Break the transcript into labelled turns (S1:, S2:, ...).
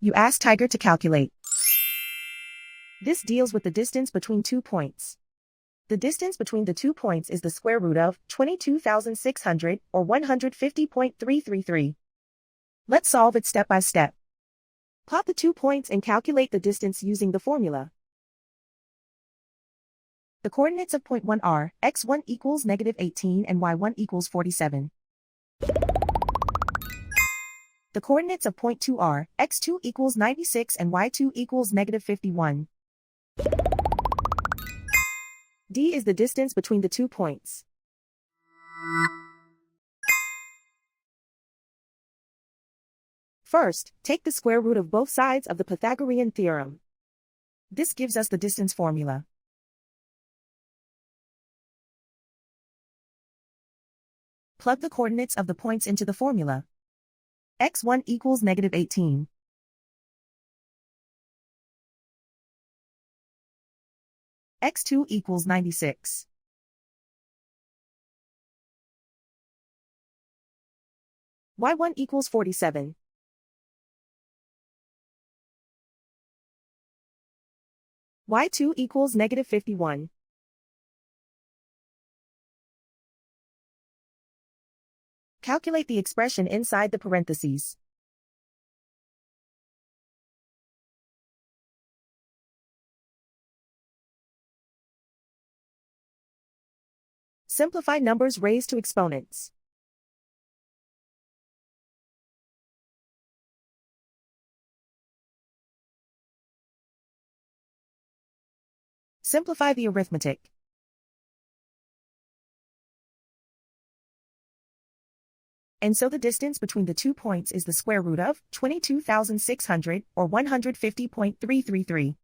S1: You ask Tiger to calculate. This deals with the distance between 2 points. The distance between the 2 points is the square root of 22,600 or 150.333. Let's solve it step by step. Plot the 2 points and calculate the distance using the formula. The coordinates of point 1 are x1 equals -18 and y1 equals 47. The coordinates of point 2 are x2 equals 96 and y2 equals -51. D is the distance between the 2 points. First, take the square root of both sides of the Pythagorean theorem. This gives us the distance formula. Plug the coordinates of the points into the formula. x1 equals -18. x2 equals 96. y1 equals 47. y2 equals -51. Calculate the expression inside the parentheses. Simplify numbers raised to exponents. Simplify the arithmetic. And so the distance between the 2 points is the square root of 22,600 or 150.333.